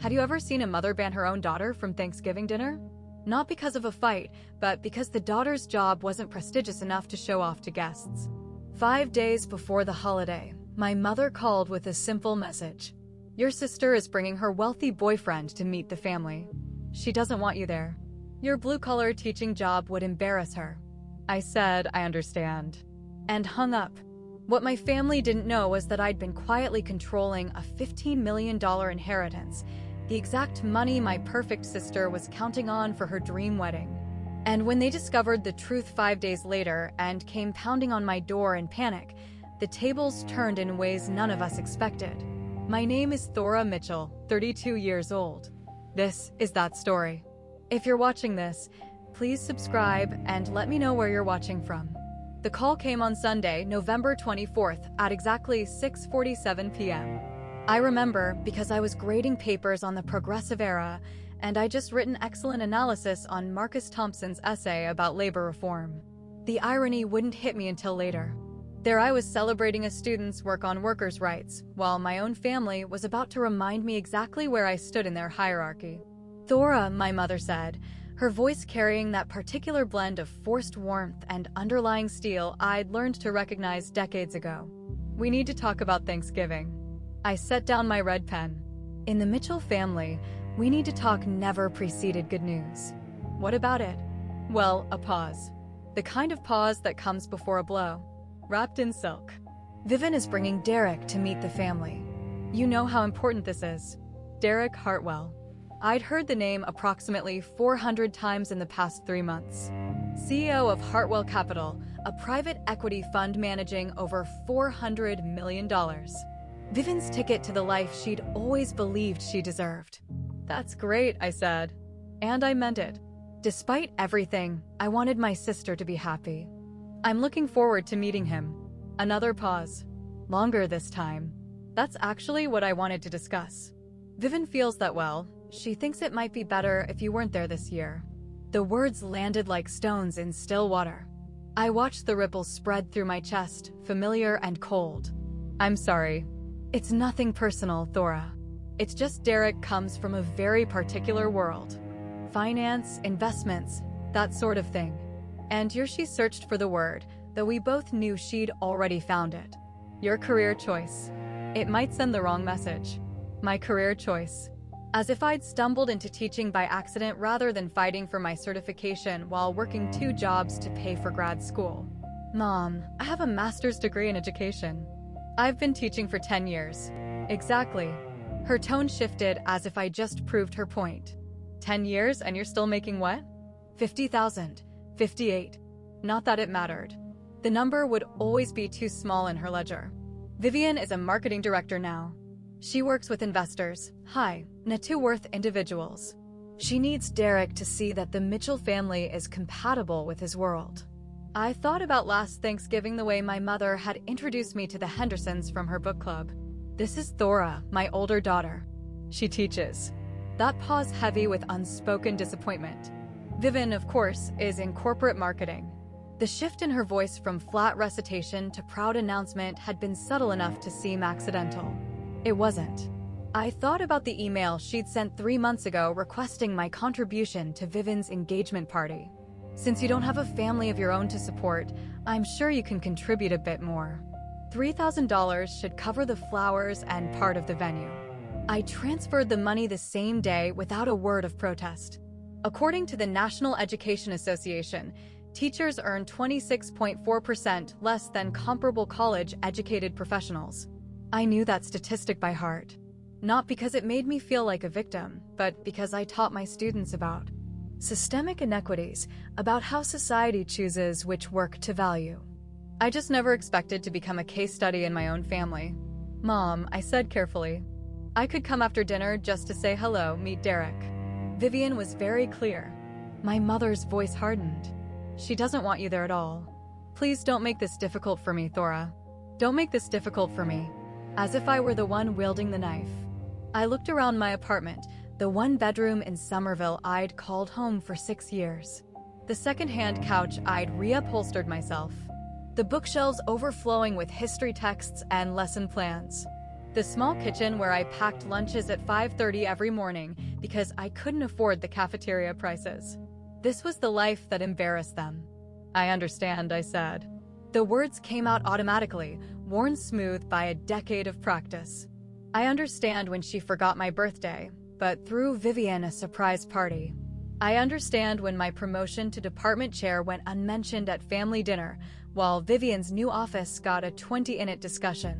Have you ever seen a mother ban her own daughter from Thanksgiving dinner? Not because of a fight, but because the daughter's job wasn't prestigious enough to show off to guests. 5 days before the holiday, my mother called with a simple message. Your sister is bringing her wealthy boyfriend to meet the family. She doesn't want you there. Your blue-collar teaching job would embarrass her. I said, I understand. And hung up. What my family didn't know was that I'd been quietly controlling a $15 million inheritance, the exact money my perfect sister was counting on for her dream wedding. And when they discovered the truth 5 days later and came pounding on my door in panic, the tables turned in ways none of us expected. My name is Thora Mitchell, 32 years old. This is that story. If you're watching this, please subscribe and let me know where you're watching from. The call came on Sunday, November 24th at exactly 6:47 p.m. I remember because I was grading papers on the Progressive Era, and I just written excellent analysis on Marcus Thompson's essay about labor reform. The irony wouldn't hit me until later. There I was celebrating a student's work on workers' rights, while my own family was about to remind me exactly where I stood in their hierarchy. Thora, my mother said, her voice carrying that particular blend of forced warmth and underlying steel I'd learned to recognize decades ago. We need to talk about Thanksgiving. I set down my red pen. In the Mitchell family, we need to talk never preceded good news. What about it? Well, a pause. The kind of pause that comes before a blow. Wrapped in silk. Vivian is bringing Derek to meet the family. You know how important this is. Derek Hartwell. I'd heard the name approximately 400 times in the past 3 months. CEO of Hartwell Capital, a private equity fund managing over $400 million. Vivian's ticket to the life she'd always believed she deserved. That's great, I said. And I meant it. Despite everything, I wanted my sister to be happy. I'm looking forward to meeting him. Another pause. Longer this time. That's actually what I wanted to discuss. Vivian feels that well. She thinks it might be better if you weren't there this year. The words landed like stones in still water. I watched the ripples spread through my chest, familiar and cold. I'm sorry. It's nothing personal, Thora. It's just Derek comes from a very particular world. Finance, investments, that sort of thing. And here she searched for the word, though we both knew she'd already found it. Your career choice. It might send the wrong message. My career choice. As if I'd stumbled into teaching by accident rather than fighting for my certification while working 2 jobs to pay for grad school. Mom, I have a master's degree in education. I've been teaching for 10 years. Exactly. Her tone shifted as if I just proved her point. 10 years and you're still making what? 50,000. 58. Not that it mattered. The number would always be too small in her ledger. Vivian is a marketing director now. She works with investors, high net worth individuals. She needs Derek to see that the Mitchell family is compatible with his world. I thought about last Thanksgiving the way my mother had introduced me to the Hendersons from her book club. This is Thora, my older daughter. She teaches. That pause heavy with unspoken disappointment. Vivian, of course, is in corporate marketing. The shift in her voice from flat recitation to proud announcement had been subtle enough to seem accidental. It wasn't. I thought about the email she'd sent 3 months ago requesting my contribution to Vivian's engagement party. Since you don't have a family of your own to support, I'm sure you can contribute a bit more. $3,000 should cover the flowers and part of the venue. I transferred the money the same day without a word of protest. According to the National Education Association, teachers earn 26.4% less than comparable college-educated professionals. I knew that statistic by heart. Not because it made me feel like a victim, but because I taught my students about systemic inequities, about how society chooses which work to value. I just never expected to become a case study in my own family. Mom, I said carefully. I could come after dinner just to say hello, meet Derek. Vivian was very clear. My mother's voice hardened. She doesn't want you there at all. Please don't make this difficult for me, Thora. Don't make this difficult for me. As if I were the one wielding the knife. I looked around my apartment, the 1-bedroom in Somerville I'd called home for 6 years. The second-hand couch I'd reupholstered myself. The bookshelves overflowing with history texts and lesson plans. The small kitchen where I packed lunches at 5:30 every morning because I couldn't afford the cafeteria prices. This was the life that embarrassed them. "I understand," I said. The words came out automatically, worn smooth by a decade of practice. I understand when she forgot my birthday, but threw Vivian a surprise party. I understand when my promotion to department chair went unmentioned at family dinner, while Vivian's new office got a 20-minute discussion.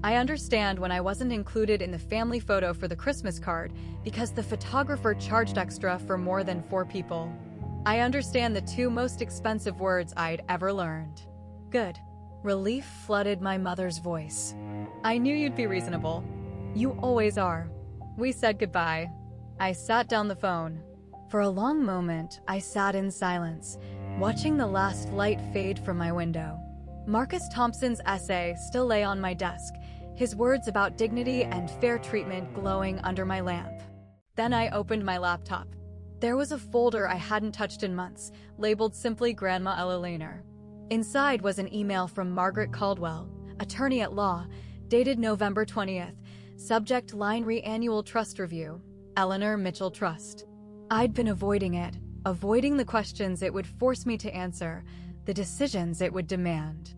I understand when I wasn't included in the family photo for the Christmas card because the photographer charged extra for more than 4 people. I understand the 2 most expensive words I'd ever learned. Good. Relief flooded my mother's voice. "I knew you'd be reasonable. You always are." We said goodbye. I sat down the phone. For a long moment, I sat in silence, watching the last light fade from my window. Marcus Thompson's essay still lay on my desk, his words about dignity and fair treatment glowing under my lamp. Then I opened my laptop. There was a folder I hadn't touched in months, labeled simply Grandma Ella Lehner. Inside was an email from Margaret Caldwell, attorney at law, dated November 20th, subject line Re-Annual Trust Review, Eleanor Mitchell Trust. I'd been avoiding it, avoiding the questions it would force me to answer, the decisions it would demand.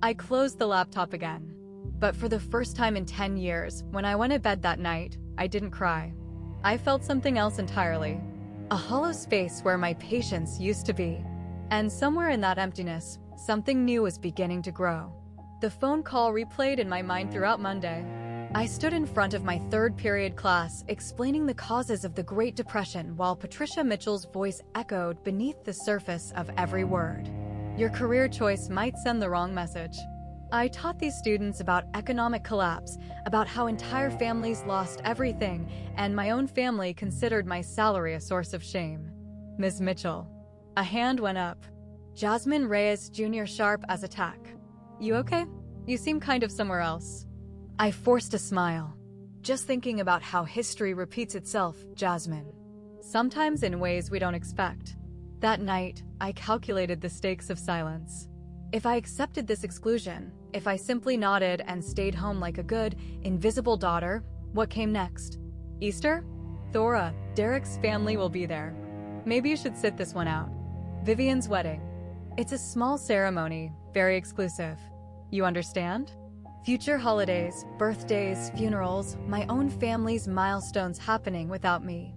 I closed the laptop again. But for the first time in 10 years, when I went to bed that night, I didn't cry. I felt something else entirely. A hollow space where my patience used to be. And somewhere in that emptiness, something new was beginning to grow. The phone call replayed in my mind throughout Monday. I stood in front of my 3rd period class explaining the causes of the Great Depression while Patricia Mitchell's voice echoed beneath the surface of every word. "Your career choice might send the wrong message." I taught these students about economic collapse, about how entire families lost everything, and my own family considered my salary a source of shame. "Ms. Mitchell." A hand went up. Jasmine Reyes Jr. sharp as a tack. "You okay? You seem kind of somewhere else." I forced a smile. "Just thinking about how history repeats itself, Jasmine. Sometimes in ways we don't expect." That night, I calculated the stakes of silence. If I accepted this exclusion, if I simply nodded and stayed home like a good, invisible daughter, what came next? "Easter? Thora, Derek's family will be there. Maybe you should sit this one out. Vivian's wedding. It's a small ceremony, very exclusive. You understand? Future holidays, birthdays, funerals, my own family's milestones happening without me.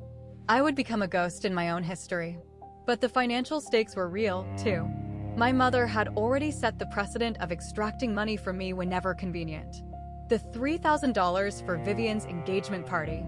I would become a ghost in my own history. But the financial stakes were real, too. My mother had already set the precedent of extracting money from me whenever convenient. The $3,000 for Vivian's engagement party.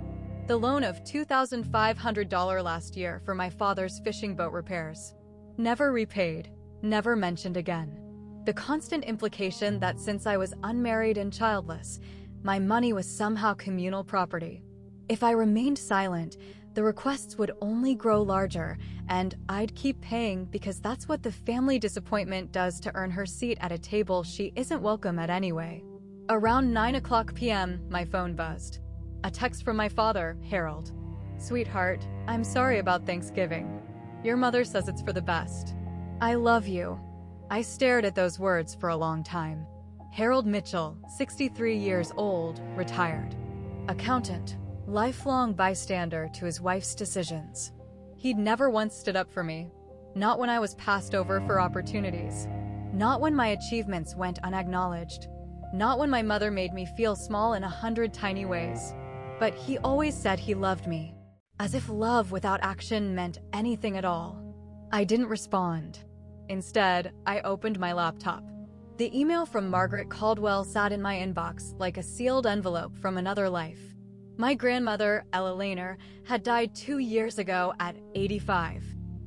The loan of $2,500 last year for my father's fishing boat repairs. Never repaid, never mentioned again. The constant implication that since I was unmarried and childless, my money was somehow communal property. If I remained silent, the requests would only grow larger, and I'd keep paying because that's what the family disappointment does to earn her seat at a table she isn't welcome at anyway. Around 9:00 p.m., my phone buzzed. A text from my father, Harold. "Sweetheart, I'm sorry about Thanksgiving. Your mother says it's for the best. I love you." I stared at those words for a long time. Harold Mitchell, 63 years old, retired. Accountant, lifelong bystander to his wife's decisions. He'd never once stood up for me. Not when I was passed over for opportunities. Not when my achievements went unacknowledged. Not when my mother made me feel small in 100 tiny ways. But he always said he loved me. As if love without action meant anything at all. I didn't respond. Instead, I opened my laptop. The email from Margaret Caldwell sat in my inbox like a sealed envelope from another life. My grandmother, Ella Lehner, had died 2 years ago at 85.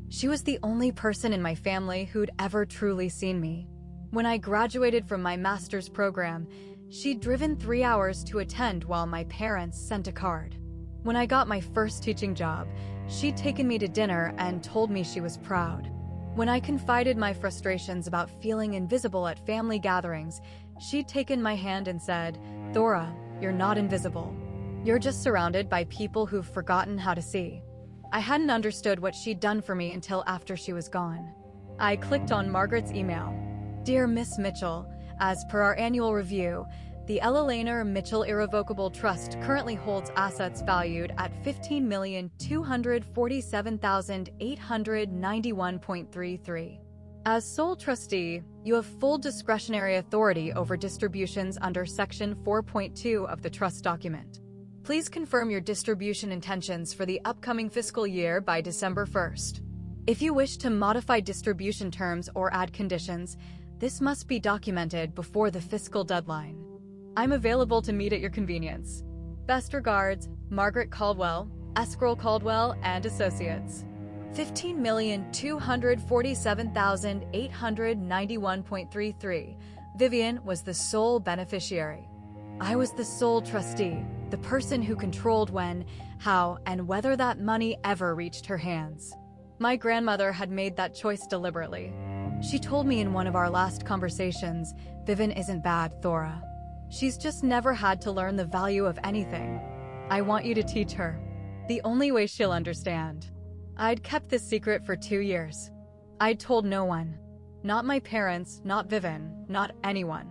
She was the only person in my family who'd ever truly seen me. When I graduated from my master's program, she'd driven 3 hours to attend while my parents sent a card. When I got my first teaching job, she'd taken me to dinner and told me she was proud. When I confided my frustrations about feeling invisible at family gatherings, she'd taken my hand and said, "Thora, you're not invisible. You're just surrounded by people who've forgotten how to see." I hadn't understood what she'd done for me until after she was gone. I clicked on Margaret's email. "Dear Miss Mitchell, as per our annual review, The Ella Lehner Mitchell Irrevocable Trust currently holds assets valued at $15,247,891.33. As sole trustee, you have full discretionary authority over distributions under Section 4.2 of the trust document. Please confirm your distribution intentions for the upcoming fiscal year by December 1st. If you wish to modify distribution terms or add conditions, this must be documented before the fiscal deadline. I'm available to meet at your convenience. Best regards, Margaret Caldwell, Esquirrel Caldwell and Associates. $15,247,891.33. Vivian was the sole beneficiary. I was the sole trustee, the person who controlled when, how, and whether that money ever reached her hands. My grandmother had made that choice deliberately. She told me in one of our last conversations, Vivian isn't bad, Thora. She's just never had to learn the value of anything. I want you to teach her. The only way she'll understand. I'd kept this secret for 2 years. I'd told no one. Not my parents, not Vivian, not anyone.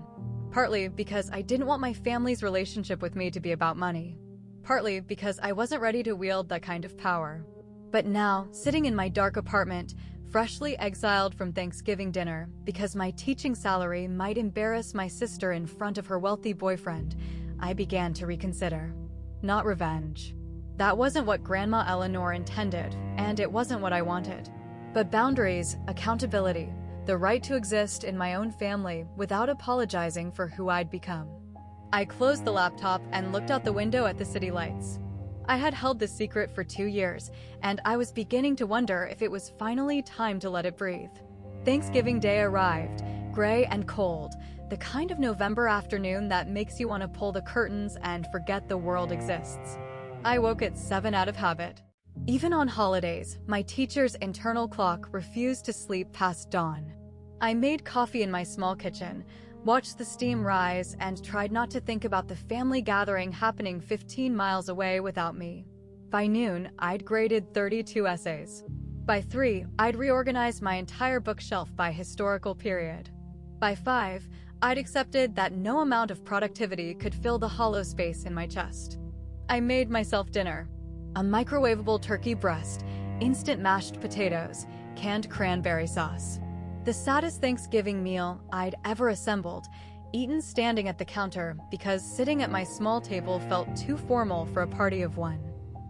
Partly because I didn't want my family's relationship with me to be about money. Partly because I wasn't ready to wield that kind of power. But now, sitting in my dark apartment, freshly exiled from Thanksgiving dinner because my teaching salary might embarrass my sister in front of her wealthy boyfriend, I began to reconsider. Not revenge. That wasn't what Grandma Eleanor intended, and it wasn't what I wanted. But boundaries, accountability, the right to exist in my own family without apologizing for who I'd become. I closed the laptop and looked out the window at the city lights. I had held this secret for 2 years, and I was beginning to wonder if it was finally time to let it breathe. Thanksgiving Day arrived, gray and cold, the kind of November afternoon that makes you want to pull the curtains and forget the world exists. I woke at 7 out of habit. Even on holidays, my teacher's internal clock refused to sleep past dawn. I made coffee in my small kitchen, watched the steam rise, and tried not to think about the family gathering happening 15 miles away without me. By noon, I'd graded 32 essays. By 3, I'd reorganized my entire bookshelf by historical period. By 5, I'd accepted that no amount of productivity could fill the hollow space in my chest. I made myself dinner. A microwavable turkey breast, instant mashed potatoes, canned cranberry sauce. The saddest Thanksgiving meal I'd ever assembled, eaten standing at the counter because sitting at my small table felt too formal for a party of one.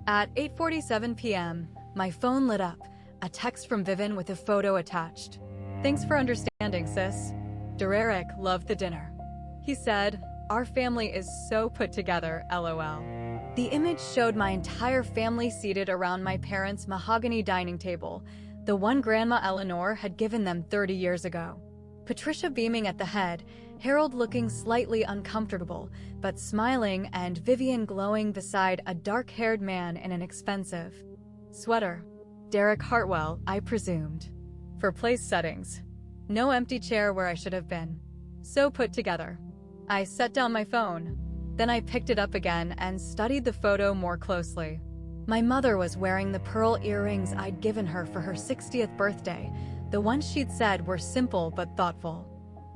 At 8:47 p.m., my phone lit up, a text from Vivian with a photo attached. "Thanks for understanding, sis. Derek loved the dinner." He said, "Our family is so put together, LOL." The image showed my entire family seated around my parents' mahogany dining table, the one Grandma Eleanor had given them 30 years ago. Patricia beaming at the head, Harold looking slightly uncomfortable, but smiling, and Vivian glowing beside a dark-haired man in an expensive sweater. Derek Hartwell, I presumed. For place settings. No empty chair where I should have been. So put together. I set down my phone. Then I picked it up again and studied the photo more closely. My mother was wearing the pearl earrings I'd given her for her 60th birthday, the ones she'd said were simple but thoughtful.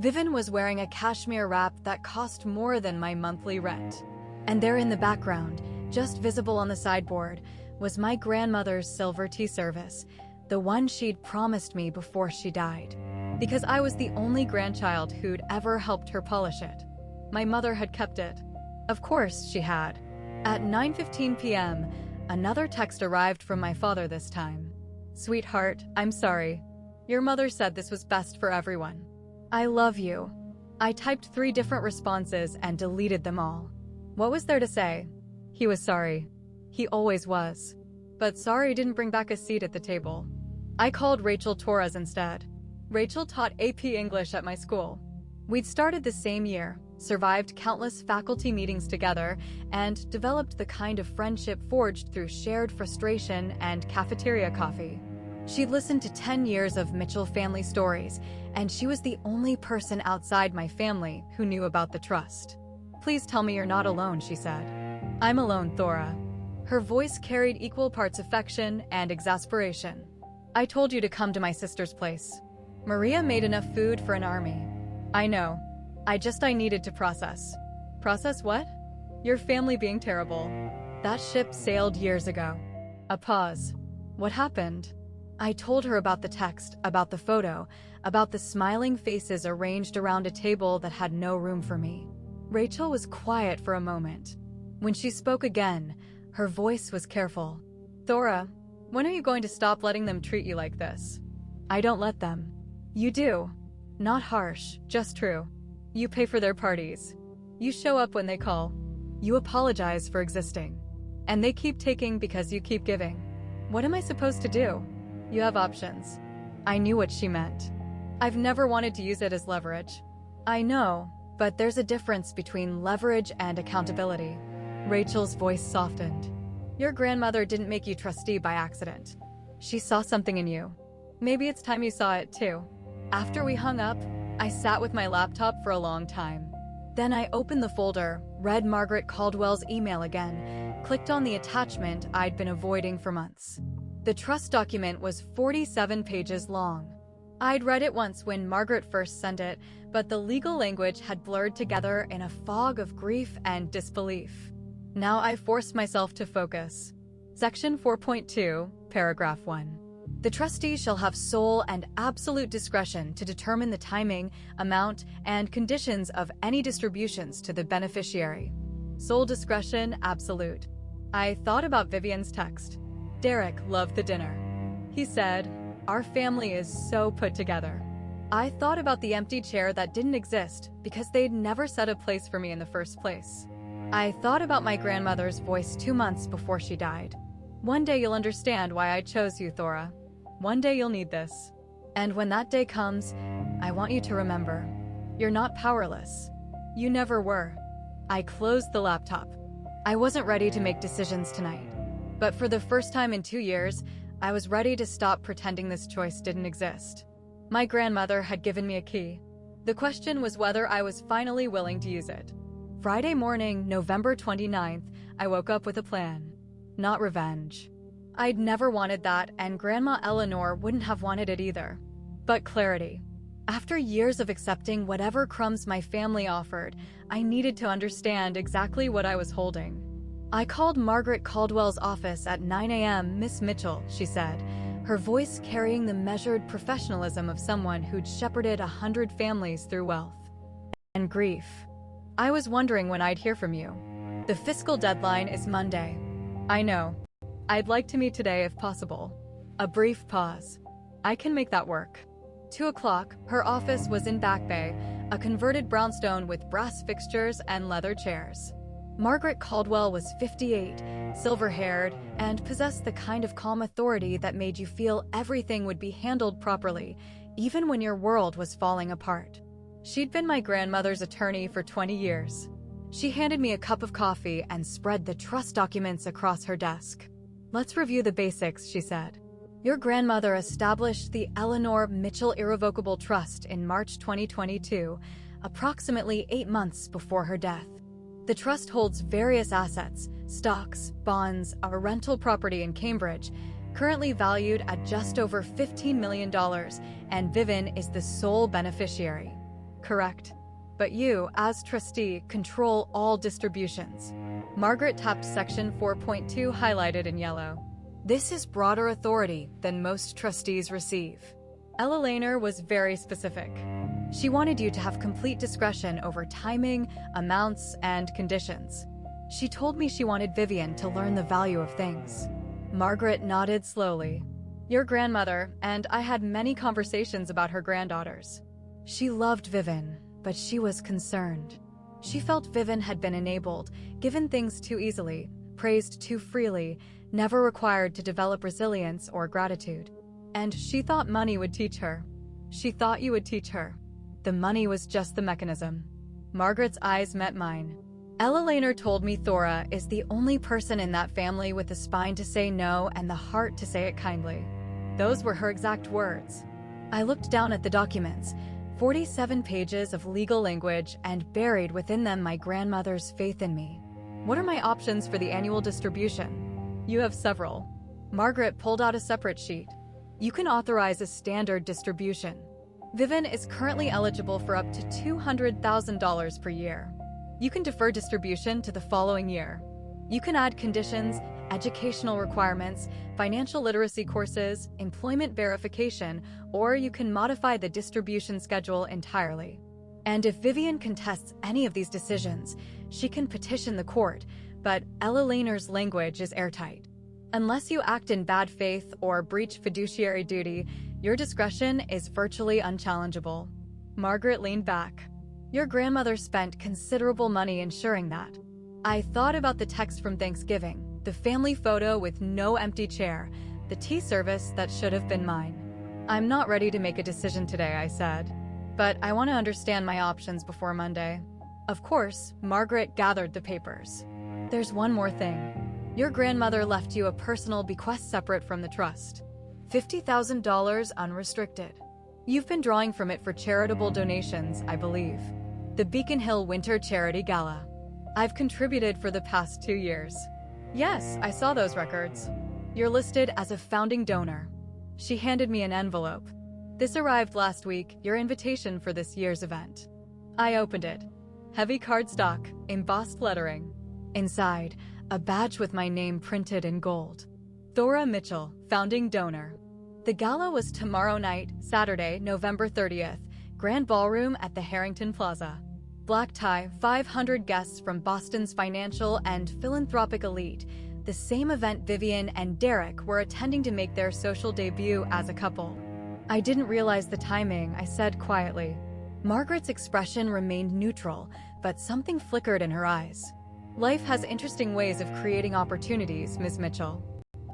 Vivian was wearing a cashmere wrap that cost more than my monthly rent. And there in the background, just visible on the sideboard, was my grandmother's silver tea service, the one she'd promised me before she died. Because I was the only grandchild who'd ever helped her polish it. My mother had kept it. Of course she had. At 9:15 p.m., another text arrived from my father this time. "Sweetheart, I'm sorry. Your mother said this was best for everyone. I love you." I typed 3 different responses and deleted them all. What was there to say? He was sorry. He always was. But sorry didn't bring back a seat at the table. I called Rachel Torres instead. Rachel taught AP English at my school. We'd started the same year, survived countless faculty meetings together, and developed the kind of friendship forged through shared frustration and cafeteria coffee. She'd listened to 10 years of Mitchell family stories, and she was the only person outside my family who knew about the trust. "Please tell me you're not alone," she said. "I'm alone, Thora." Her voice carried equal parts affection and exasperation. "I told you to come to my sister's place. Maria made enough food for an army." "I know. I needed to process." Process what? Your family being terrible. That ship sailed years ago. A pause. What happened? I told her about the text, about the photo, about the smiling faces arranged around a table that had no room for me. Rachel was quiet for a moment. When she spoke again, her voice was careful. Thora, when are you going to stop letting them treat you like this? I don't let them. You do. Not harsh, just true. You pay for their parties. You show up when they call. You apologize for existing. And they keep taking because you keep giving. What am I supposed to do? You have options. I knew what she meant. I've never wanted to use it as leverage. I know, but there's a difference between leverage and accountability. Rachel's voice softened. Your grandmother didn't make you trustee by accident. She saw something in you. Maybe it's time you saw it too. After we hung up, I sat with my laptop for a long time. Then I opened the folder, read Margaret Caldwell's email again, clicked on the attachment I'd been avoiding for months. The trust document was 47 pages long. I'd read it once when Margaret first sent it, but the legal language had blurred together in a fog of grief and disbelief. Now I forced myself to focus. Section 4.2, paragraph 1. The trustee shall have sole and absolute discretion to determine the timing, amount, and conditions of any distributions to the beneficiary. Sole discretion, absolute. I thought about Vivian's text. Derek loved the dinner. He said, "Our family is so put together." I thought about the empty chair that didn't exist because they'd never set a place for me in the first place. I thought about my grandmother's voice 2 months before she died. One day you'll understand why I chose you, Thora. One day you'll need this. And when that day comes, I want you to remember, you're not powerless. You never were. I closed the laptop. I wasn't ready to make decisions tonight. But for the first time in 2 years, I was ready to stop pretending this choice didn't exist. My grandmother had given me a key. The question was whether I was finally willing to use it. Friday morning, November 29th, I woke up with a plan. Not revenge. I'd never wanted that, and Grandma Eleanor wouldn't have wanted it either. But clarity. After years of accepting whatever crumbs my family offered, I needed to understand exactly what I was holding. I called Margaret Caldwell's office at 9 a.m. "Miss Mitchell," she said, her voice carrying the measured professionalism of someone who'd shepherded 100 families through wealth and grief. I was wondering when I'd hear from you. The fiscal deadline is Monday. I know. I'd like to meet today if possible. A brief pause. I can make that work. 2 o'clock, her office was in Back Bay, a converted brownstone with brass fixtures and leather chairs. Margaret Caldwell was 58, silver-haired, and possessed the kind of calm authority that made you feel everything would be handled properly, even when your world was falling apart. She'd been my grandmother's attorney for 20 years. She handed me a cup of coffee and spread the trust documents across her desk. "Let's review the basics," she said. "Your grandmother established the Eleanor Mitchell Irrevocable Trust in March 2022, approximately 8 months before her death. The trust holds various assets, stocks, bonds, a rental property in Cambridge, currently valued at just over $15 million, and Vivian is the sole beneficiary." Correct. But you, as trustee, control all distributions. Margaret tapped Section 4.2 highlighted in yellow. This is broader authority than most trustees receive. Ella Lehner was very specific. She wanted you to have complete discretion over timing, amounts, and conditions. She told me she wanted Vivian to learn the value of things. Margaret nodded slowly. Your grandmother and I had many conversations about her granddaughters. She loved Vivian, but she was concerned. She felt Vivian had been enabled, given things too easily, praised too freely, never required to develop resilience or gratitude. And she thought money would teach her. She thought you would teach her. The money was just the mechanism. Margaret's eyes met mine. Ella Lehner told me Thora is the only person in that family with the spine to say no and the heart to say it kindly. Those were her exact words. I looked down at the documents, 47 pages of legal language, and buried within them my grandmother's faith in me. What are my options for the annual distribution? You have several. Margaret pulled out a separate sheet. You can authorize a standard distribution. Vivian is currently eligible for up to $200,000 per year. You can defer distribution to the following year. You can add conditions, educational requirements, financial literacy courses, employment verification, or you can modify the distribution schedule entirely. And if Vivian contests any of these decisions, she can petition the court, but Ella Lehner's language is airtight. Unless you act in bad faith or breach fiduciary duty, your discretion is virtually unchallengeable. Margaret leaned back. Your grandmother spent considerable money ensuring that. I thought about the text from Thanksgiving, the family photo with no empty chair, the tea service that should have been mine. I'm not ready to make a decision today, I said. But I want to understand my options before Monday. Of course, Margaret gathered the papers. There's one more thing. Your grandmother left you a personal bequest separate from the trust. $50,000 unrestricted. You've been drawing from it for charitable donations, I believe. The Beacon Hill Winter Charity Gala. I've contributed for the past 2 years. Yes, I saw those records. You're listed as a founding donor. She handed me an envelope. This arrived last week, your invitation for this year's event. I opened it. Heavy cardstock, embossed lettering. Inside, a badge with my name printed in gold. Thora Mitchell, founding donor. The gala was tomorrow night, Saturday, November 30th, Grand Ballroom at the Harrington Plaza. Black tie, 500 guests from Boston's financial and philanthropic elite, the same event Vivian and Derek were attending to make their social debut as a couple. I didn't realize the timing, I said quietly. Margaret's expression remained neutral, but something flickered in her eyes. Life has interesting ways of creating opportunities, Ms. Mitchell.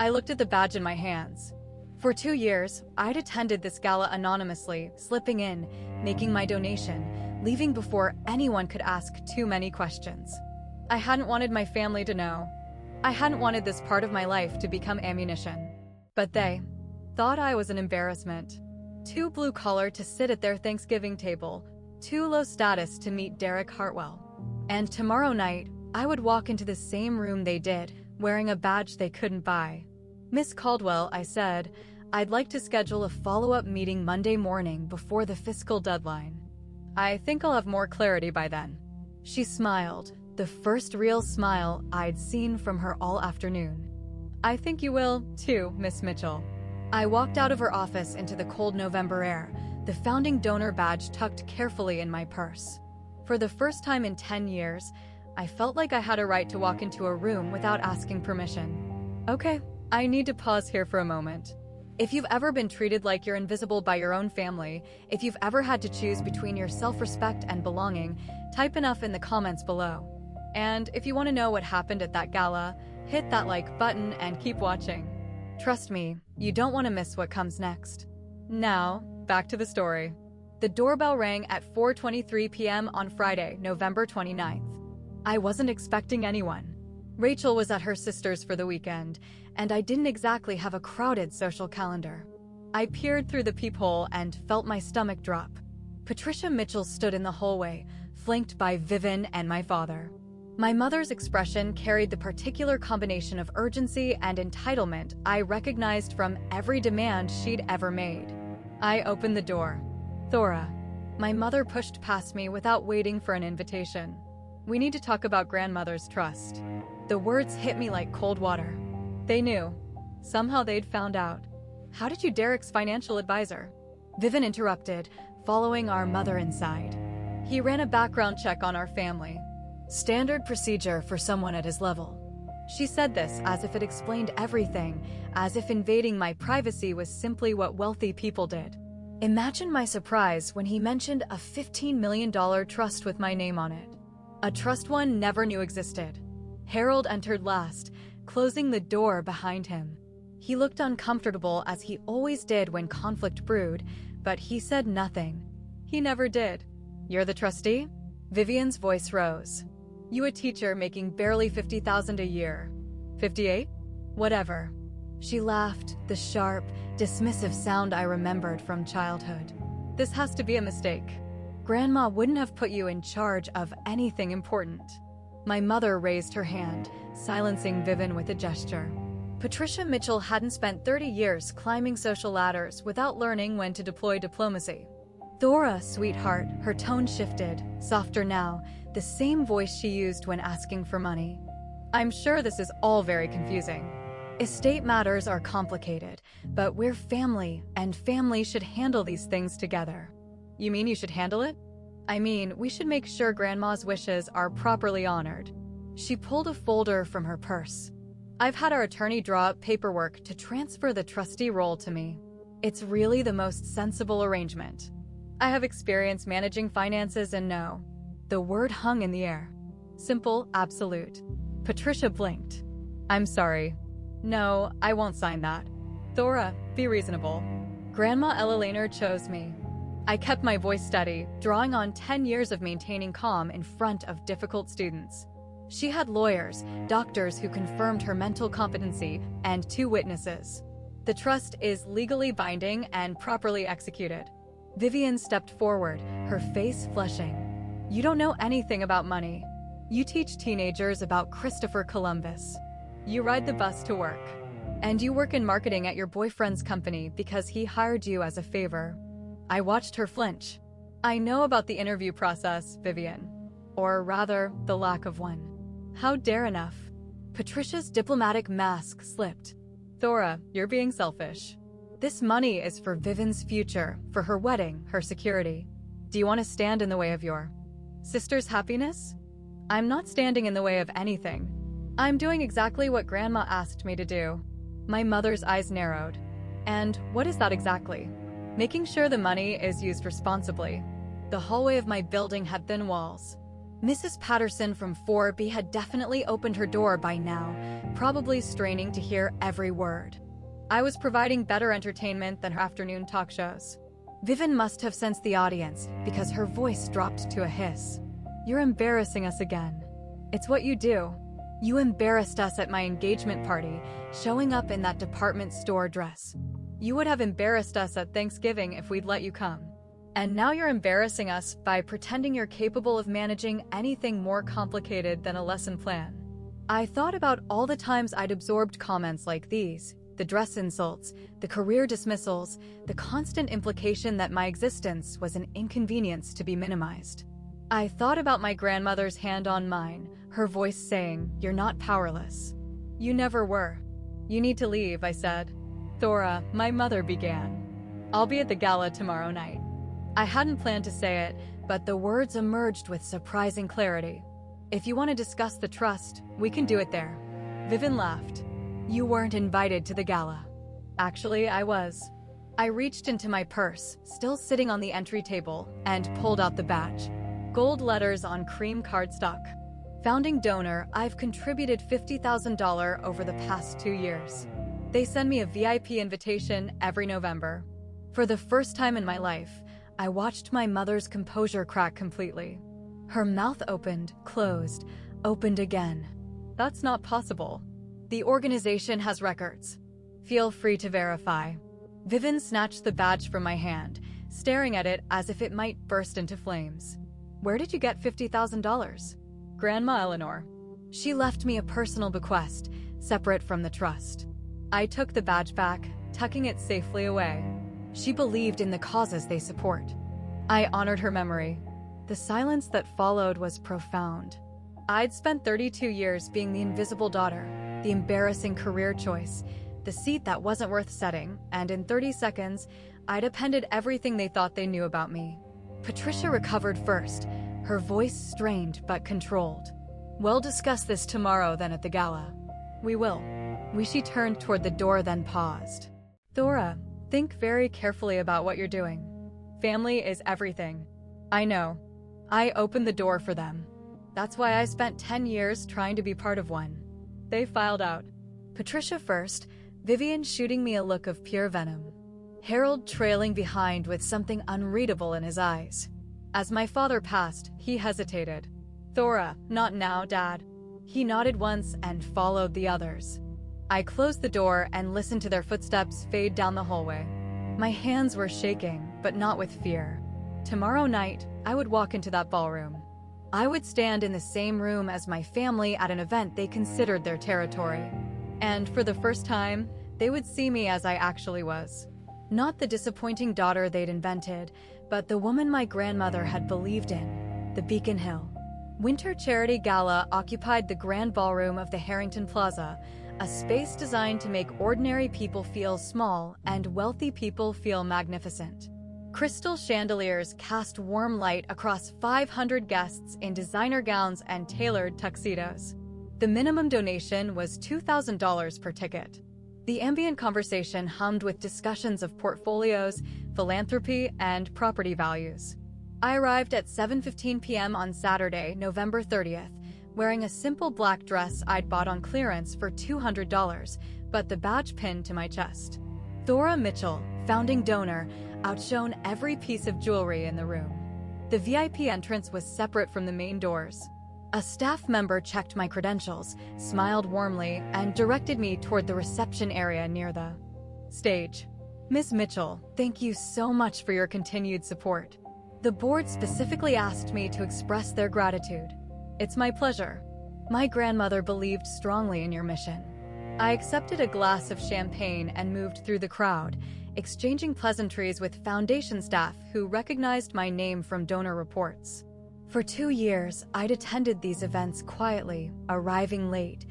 I looked at the badge in my hands. For 2 years, I'd attended this gala anonymously, slipping in, making my donation, leaving before anyone could ask too many questions. I hadn't wanted my family to know. I hadn't wanted this part of my life to become ammunition. But they thought I was an embarrassment. Too blue-collar to sit at their Thanksgiving table, too low status to meet Derek Hartwell. And tomorrow night, I would walk into the same room they did, wearing a badge they couldn't buy. Miss Caldwell, I said, I'd like to schedule a follow-up meeting Monday morning before the fiscal deadline. I think I'll have more clarity by then. She smiled, the first real smile I'd seen from her all afternoon. I think you will, too, Miss Mitchell. I walked out of her office into the cold November air, the founding donor badge tucked carefully in my purse. For the first time in 10 years, I felt like I had a right to walk into a room without asking permission. Okay, I need to pause here for a moment. If you've ever been treated like you're invisible by your own family, if you've ever had to choose between your self-respect and belonging, type enough in the comments below. And if you want to know what happened at that gala, hit that like button and keep watching. Trust me, you don't want to miss what comes next. Now, back to the story. The doorbell rang at 4:23 p.m. on Friday, November 29th. I wasn't expecting anyone. Rachel was at her sister's for the weekend, and I didn't exactly have a crowded social calendar. I peered through the peephole and felt my stomach drop. Patricia Mitchell stood in the hallway, flanked by Vivian and my father. My mother's expression carried the particular combination of urgency and entitlement I recognized from every demand she'd ever made. I opened the door. Thora. My mother pushed past me without waiting for an invitation. We need to talk about grandmother's trust. The words hit me like cold water. They knew. Somehow they'd found out. How did you Derek's financial advisor? Vivian interrupted, following our mother inside. He ran a background check on our family. Standard procedure for someone at his level. She said this as if it explained everything, as if invading my privacy was simply what wealthy people did. Imagine my surprise when he mentioned a $15 million trust with my name on it. A trust one never knew existed. Harold entered last, closing the door behind him. He looked uncomfortable as he always did when conflict brewed, but he said nothing. He never did. You're the trustee? Vivian's voice rose. You a teacher making barely $50,000 a year. 58? Whatever. She laughed, the sharp, dismissive sound I remembered from childhood. This has to be a mistake. Grandma wouldn't have put you in charge of anything important. My mother raised her hand, silencing Vivian with a gesture. Patricia Mitchell hadn't spent 30 years climbing social ladders without learning when to deploy diplomacy. Thora, sweetheart, her tone shifted, softer now, the same voice she used when asking for money. I'm sure this is all very confusing. Estate matters are complicated, but we're family, and family should handle these things together. You mean you should handle it? I mean, we should make sure Grandma's wishes are properly honored. She pulled a folder from her purse. I've had our attorney draw up paperwork to transfer the trustee role to me. It's really the most sensible arrangement. I have experience managing finances and know. The word hung in the air. Simple, absolute. Patricia blinked. I'm sorry. No, I won't sign that. Thora, be reasonable. Grandma Ella Laner chose me. I kept my voice steady, drawing on 10 years of maintaining calm in front of difficult students. She had lawyers, doctors who confirmed her mental competency, and 2 witnesses. The trust is legally binding and properly executed. Vivian stepped forward, her face flushing. You don't know anything about money. You teach teenagers about Christopher Columbus. You ride the bus to work. And you work in marketing at your boyfriend's company because he hired you as a favor. I watched her flinch. I know about the interview process, Vivian. Or rather, the lack of one. How dare enough? Patricia's diplomatic mask slipped. Thora, you're being selfish. This money is for Vivian's future, for her wedding, her security. Do you want to stand in the way of your sister's happiness? I'm not standing in the way of anything. I'm doing exactly what Grandma asked me to do. My mother's eyes narrowed. And what is that exactly? Making sure the money is used responsibly. The hallway of my building had thin walls. Mrs. Patterson from 4B had definitely opened her door by now, probably straining to hear every word. I was providing better entertainment than her afternoon talk shows. Vivian must have sensed the audience because her voice dropped to a hiss. You're embarrassing us again. It's what you do. You embarrassed us at my engagement party, showing up in that department store dress. You would have embarrassed us at Thanksgiving if we'd let you come. And now you're embarrassing us by pretending you're capable of managing anything more complicated than a lesson plan. I thought about all the times I'd absorbed comments like these, the dress insults, the career dismissals, the constant implication that my existence was an inconvenience to be minimized. I thought about my grandmother's hand on mine, her voice saying, "You're not powerless." You never were. You need to leave, I said. Thora, my mother began. I'll be at the gala tomorrow night. I hadn't planned to say it, but the words emerged with surprising clarity. If you want to discuss the trust, we can do it there. Vivian laughed. You weren't invited to the gala. Actually, I was. I reached into my purse, still sitting on the entry table, and pulled out the badge. Gold letters on cream cardstock. Founding donor, I've contributed $50,000 over the past 2 years. They send me a VIP invitation every November. For the first time in my life, I watched my mother's composure crack completely. Her mouth opened, closed, opened again. That's not possible. The organization has records. Feel free to verify. Vivian snatched the badge from my hand, staring at it as if it might burst into flames. Where did you get $50,000? Grandma Eleanor. She left me a personal bequest, separate from the trust. I took the badge back, tucking it safely away. She believed in the causes they support. I honored her memory. The silence that followed was profound. I'd spent 32 years being the invisible daughter, the embarrassing career choice, the seat that wasn't worth setting, and in 30 seconds, I'd appended everything they thought they knew about me. Patricia recovered first, her voice strained but controlled. We'll discuss this tomorrow then at the gala. We will. She turned toward the door then paused. Thora, think very carefully about what you're doing. Family is everything. I know. I opened the door for them. That's why I spent 10 years trying to be part of one. They filed out. Patricia first, Vivian shooting me a look of pure venom. Harold trailing behind with something unreadable in his eyes. As my father passed, he hesitated. Thora, not now, Dad. He nodded once and followed the others. I closed the door and listened to their footsteps fade down the hallway. My hands were shaking, but not with fear. Tomorrow night, I would walk into that ballroom. I would stand in the same room as my family at an event they considered their territory. And for the first time, they would see me as I actually was. Not the disappointing daughter they'd invented, but the woman my grandmother had believed in, the Beacon Hill. Winter Charity Gala occupied the grand ballroom of the Harrington Plaza, a space designed to make ordinary people feel small and wealthy people feel magnificent. Crystal chandeliers cast warm light across 500 guests in designer gowns and tailored tuxedos. The minimum donation was $2,000 per ticket. The ambient conversation hummed with discussions of portfolios, philanthropy, and property values. I arrived at 7:15 p.m. on Saturday, November 30th, wearing a simple black dress I'd bought on clearance for $200, but the badge pinned to my chest. Thora Mitchell, founding donor, outshone every piece of jewelry in the room. The VIP entrance was separate from the main doors. A staff member checked my credentials, smiled warmly, and directed me toward the reception area near the stage. Ms. Mitchell, thank you so much for your continued support. The board specifically asked me to express their gratitude. It's my pleasure. My grandmother believed strongly in your mission. I accepted a glass of champagne and moved through the crowd, exchanging pleasantries with foundation staff who recognized my name from donor reports. For 2 years, I'd attended these events quietly, arriving late,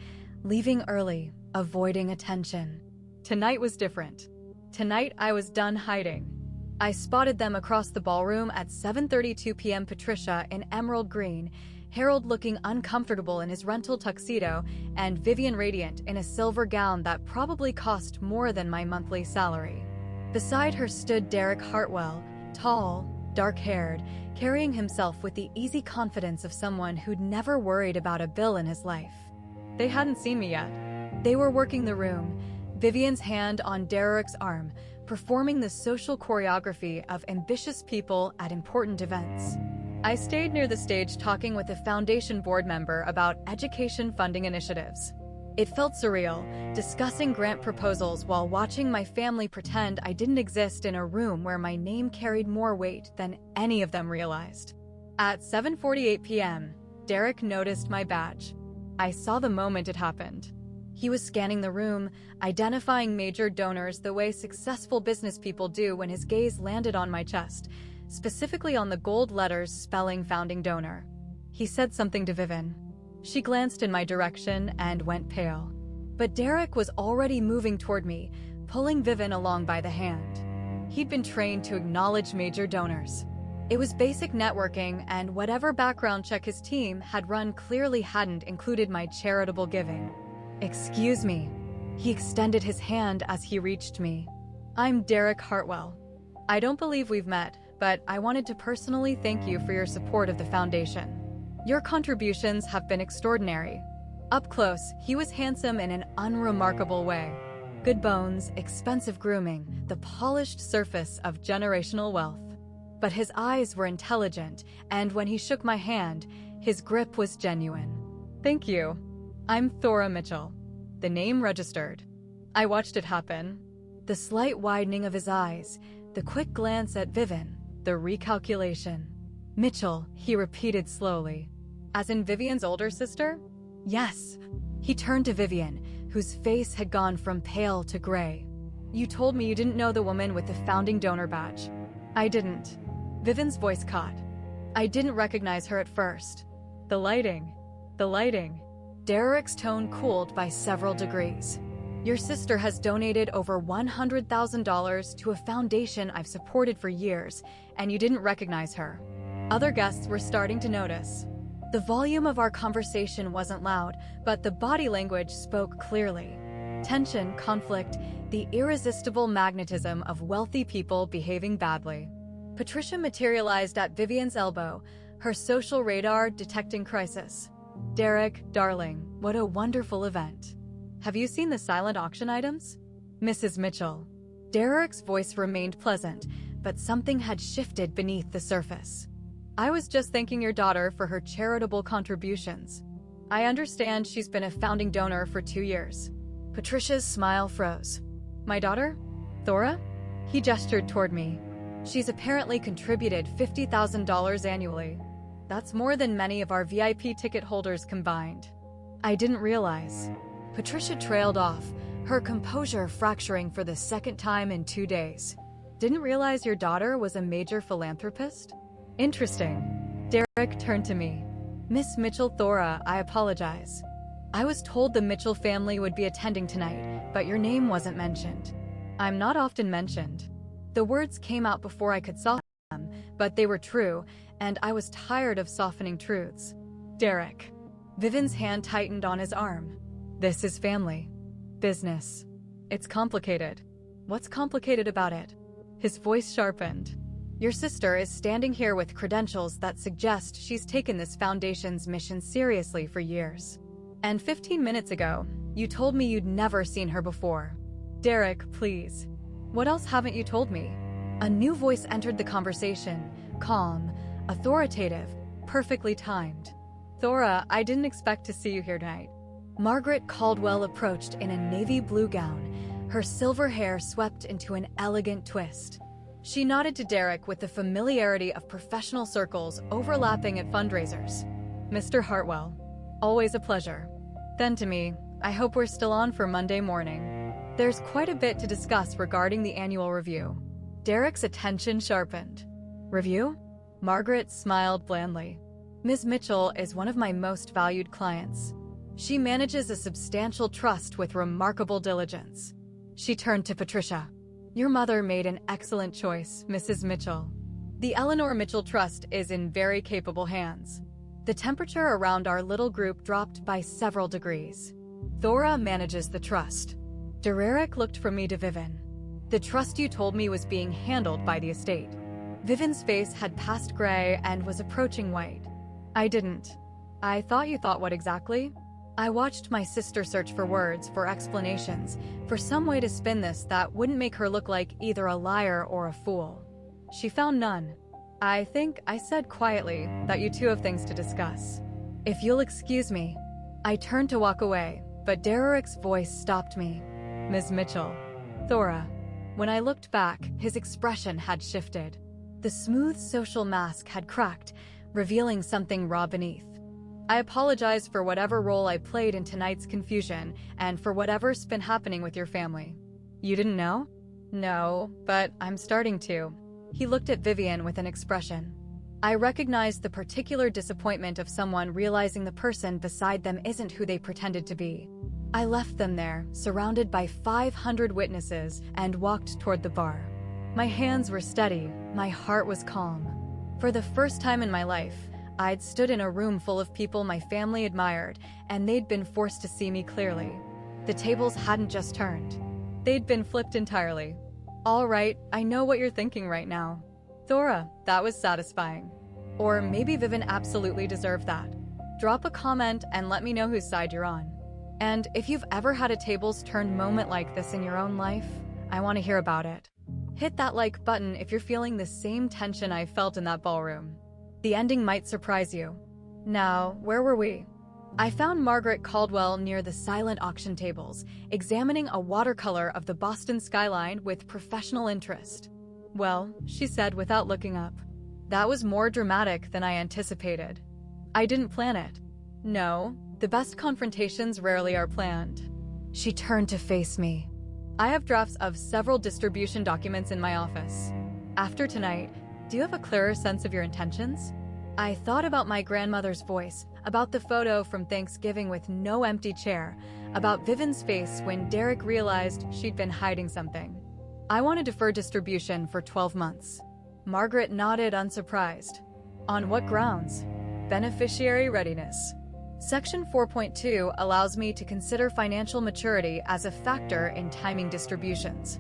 leaving early, avoiding attention. Tonight was different. Tonight I was done hiding. I spotted them across the ballroom at 7:32 p.m. Patricia in emerald green, Harold looking uncomfortable in his rental tuxedo, and Vivian radiant in a silver gown that probably cost more than my monthly salary. Beside her stood Derek Hartwell, tall, dark-haired, carrying himself with the easy confidence of someone who'd never worried about a bill in his life. They hadn't seen me yet. They were working the room, Vivian's hand on Derek's arm, performing the social choreography of ambitious people at important events. I stayed near the stage talking with a foundation board member about education funding initiatives. It felt surreal, discussing grant proposals while watching my family pretend I didn't exist in a room where my name carried more weight than any of them realized. At 7:48 p.m., Derek noticed my badge. I saw the moment it happened. He was scanning the room, identifying major donors the way successful business people do when his gaze landed on my chest, specifically on the gold letters spelling founding donor. He said something to Vivian. She glanced in my direction and went pale. But Derek was already moving toward me, pulling Vivian along by the hand. He'd been trained to acknowledge major donors. It was basic networking, and whatever background check his team had run clearly hadn't included my charitable giving. Excuse me. He extended his hand as he reached me. I'm Derek Hartwell. I don't believe we've met, but I wanted to personally thank you for your support of the foundation. Your contributions have been extraordinary. Up close, he was handsome in an unremarkable way. Good bones, expensive grooming, the polished surface of generational wealth. But his eyes were intelligent, and when he shook my hand, his grip was genuine. Thank you. I'm Thora Mitchell. The name registered. I watched it happen. The slight widening of his eyes, the quick glance at Vivian, the recalculation. Mitchell, he repeated slowly. As in Vivian's older sister? Yes. He turned to Vivian, whose face had gone from pale to gray. You told me you didn't know the woman with the founding donor badge. I didn't. Vivian's voice caught. I didn't recognize her at first. The lighting. Derek's tone cooled by several degrees. Your sister has donated over $100,000 to a foundation I've supported for years, and you didn't recognize her. Other guests were starting to notice. The volume of our conversation wasn't loud, but the body language spoke clearly. Tension, conflict, the irresistible magnetism of wealthy people behaving badly. Patricia materialized at Vivian's elbow, her social radar detecting crisis. Derek, darling, what a wonderful event. Have you seen the silent auction items? Mrs. Mitchell. Derek's voice remained pleasant, but something had shifted beneath the surface. I was just thanking your daughter for her charitable contributions. I understand she's been a founding donor for 2 years. Patricia's smile froze. My daughter? Thora? He gestured toward me. She's apparently contributed $50,000 annually. That's more than many of our VIP ticket holders combined. I didn't realize. Patricia trailed off, her composure fracturing for the second time in 2 days. Didn't realize your daughter was a major philanthropist? Interesting. Derek turned to me. Miss Mitchell Thora, I apologize. I was told the Mitchell family would be attending tonight, but your name wasn't mentioned. I'm not often mentioned. The words came out before I could soften them, but they were true, and I was tired of softening truths. Derek. Vivian's hand tightened on his arm. This is family. Business. It's complicated. What's complicated about it? His voice sharpened. Your sister is standing here with credentials that suggest she's taken this foundation's mission seriously for years. And 15 minutes ago, you told me you'd never seen her before. Derek, please. What else haven't you told me? A new voice entered the conversation, calm, authoritative, perfectly timed. Thora, I didn't expect to see you here tonight. Margaret Caldwell approached in a navy blue gown, her silver hair swept into an elegant twist. She nodded to Derek with the familiarity of professional circles overlapping at fundraisers. Mr. Hartwell, always a pleasure. Then to me, I hope we're still on for Monday morning. There's quite a bit to discuss regarding the annual review. Derek's attention sharpened. Review? Margaret smiled blandly. Ms. Mitchell is one of my most valued clients. She manages a substantial trust with remarkable diligence. She turned to Patricia. Your mother made an excellent choice, Mrs. Mitchell. The Eleanor Mitchell Trust is in very capable hands. The temperature around our little group dropped by several degrees. Thora manages the trust. Derek looked from me to Vivian. The trust you told me was being handled by the estate. Vivian's face had passed gray and was approaching white. I didn't. I thought you thought what exactly? I watched my sister search for words, for explanations, for some way to spin this that wouldn't make her look like either a liar or a fool. She found none. I think I said quietly that you two have things to discuss. If you'll excuse me. I turned to walk away, but Derek's voice stopped me. Ms. Mitchell. Thora. When I looked back, his expression had shifted. The smooth social mask had cracked, revealing something raw beneath. I apologize for whatever role I played in tonight's confusion and for whatever's been happening with your family. You didn't know? No, but I'm starting to. He looked at Vivian with an expression. I recognized the particular disappointment of someone realizing the person beside them isn't who they pretended to be. I left them there, surrounded by 500 witnesses, and walked toward the bar. My hands were steady, my heart was calm. For the first time in my life, I'd stood in a room full of people my family admired, and they'd been forced to see me clearly. The tables hadn't just turned. They'd been flipped entirely. All right, I know what you're thinking right now. Thora, that was satisfying. Or maybe Vivian absolutely deserved that. Drop a comment and let me know whose side you're on. And if you've ever had a tables turned moment like this in your own life, I want to hear about it. Hit that like button if you're feeling the same tension I felt in that ballroom. The ending might surprise you. Now, where were we? I found Margaret Caldwell near the silent auction tables, examining a watercolor of the Boston skyline with professional interest. Well, she said without looking up. That was more dramatic than I anticipated. I didn't plan it. No, the best confrontations rarely are planned. She turned to face me. I have drafts of several distribution documents in my office. After tonight, do you have a clearer sense of your intentions? I thought about my grandmother's voice, about the photo from Thanksgiving with no empty chair, about Vivian's face when Derek realized she'd been hiding something. I want to defer distribution for 12 months. Margaret nodded unsurprised. On what grounds? Beneficiary readiness. Section 4.2 allows me to consider financial maturity as a factor in timing distributions.